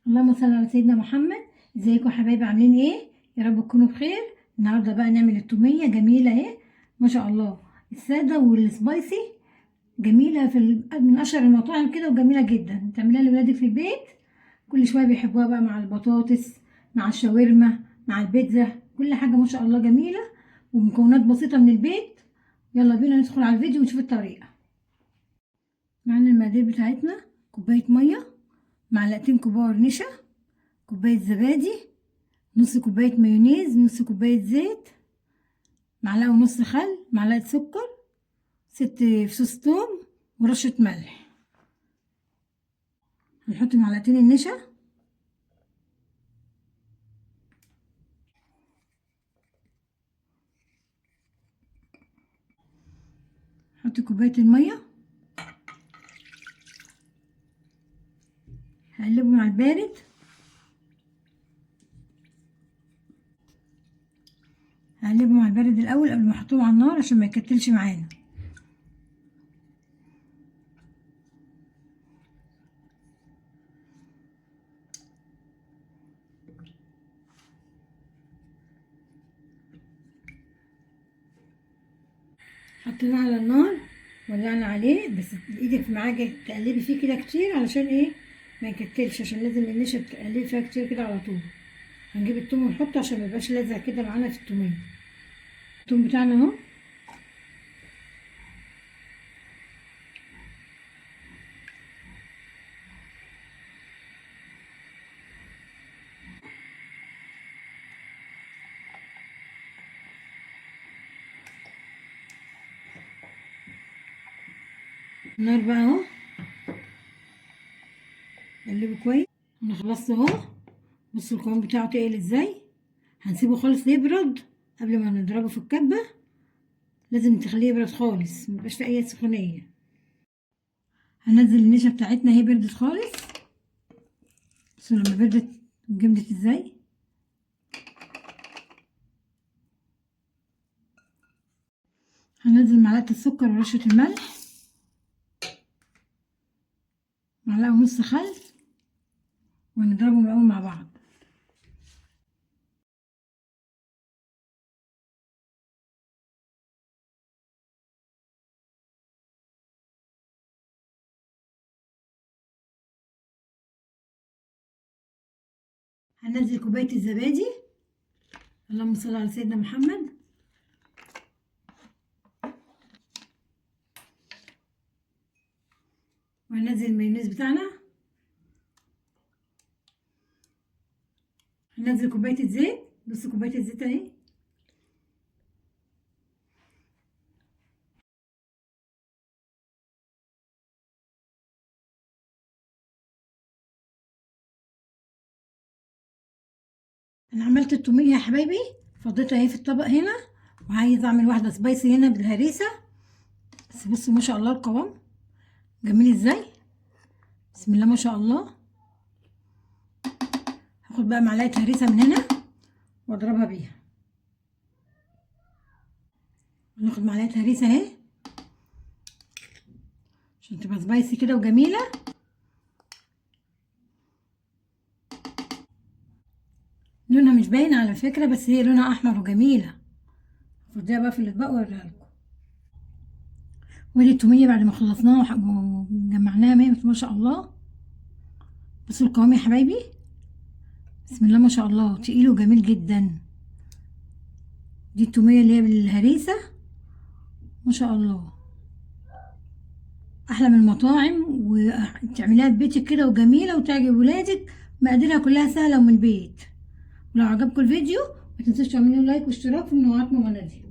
اللهم صل على سيدنا محمد. ازيكم يا حبايبي، عاملين ايه؟ يا رب تكونوا بخير. النهارده بقى نعمل التوميه جميله اهي ما شاء الله، الساده والسبايسي. جميله من اشهر المطاعم كده، وجميله جدا تعمليها لاولادك في البيت. كل شويه بيحبوها بقى مع البطاطس، مع الشاورما، مع البيتزا، كل حاجه ما شاء الله جميله، ومكونات بسيطه من البيت. يلا بينا ندخل على الفيديو ونشوف الطريقه. معانا المقادير بتاعتنا: كوبايه ميه، معلقتين كبار نشا، كوباية زبادي، نص كوباية مايونيز، نص كوباية زيت، معلقة ونص خل، معلقة سكر، 6 فصوص توم، ورشة ملح. هنحط معلقتين النشا، نحط كوباية المية، هقلبهم على البارد. هقلبهم على البارد الأول قبل ما احطهم على النار عشان ما يكتلش معانا. حطيناه على النار، ولعنا عليه، بس ايدك معاك تقلبي فيه كده كتير علشان ايه ما يكتلش، عشان لازم النشا تقلبي فيها كتير كده على طول. هنجيب التوم ونحطه عشان ما يبقاش لازق كده معانا في التوميه. التوم بتاعنا اهو. النار بقى اهو، نقلبه كويس. انا خلصت اهو. بصوا القوام بتاعه تقل ازاي. هنسيبه خالص يبرد قبل ما نضربه في الكبه. لازم تخليه يبرد خالص، ميبقاش فيه اي سخونيه. هننزل النشا بتاعتنا اهي، بردت خالص. بصوا لما بردت جمدت ازاي. هننزل معلقه السكر ورشه الملح، معلقه ونص خل، ونضربهم الاول مع بعض. هننزل كوبايه الزبادي، اللهم صل على سيدنا محمد. وهننزل المايونيز بتاعنا. هننزل كوبايه الزيت، نص كوبايه الزيت اهي. انا عملت التوميه يا حبايبي، فضيتها اهي في الطبق هنا، وعايزه اعمل واحده سبايسي هنا بالهريسه. بس بصوا ما شاء الله القوام جميل ازاي، بسم الله ما شاء الله. هاخد بقى معلقه هريسه من هنا واضربها بيها. ناخد معلقه هريسه اهي عشان تبقى سبايسي كده وجميله. لونها مش باين على فكره، بس هي لونها احمر وجميله. هفضيها بقى في الاطباق واوريها لكم. ودي التوميه بعد ما خلصناها وجمعناها ما شاء الله. بصوا القوام يا حبايبي، بسم الله ما شاء الله، تقيل وجميل جدا. دي التوميه اللي هي بالهريسه ما شاء الله، احلى من المطاعم، وتعمليها في بيتك كده وجميله وتعجب ولادك. مقاديرها كلها سهله ومن البيت. ولو عجبكم الفيديو ما تنسوش تعملوا لايك واشتراك في قناه ماما نادية.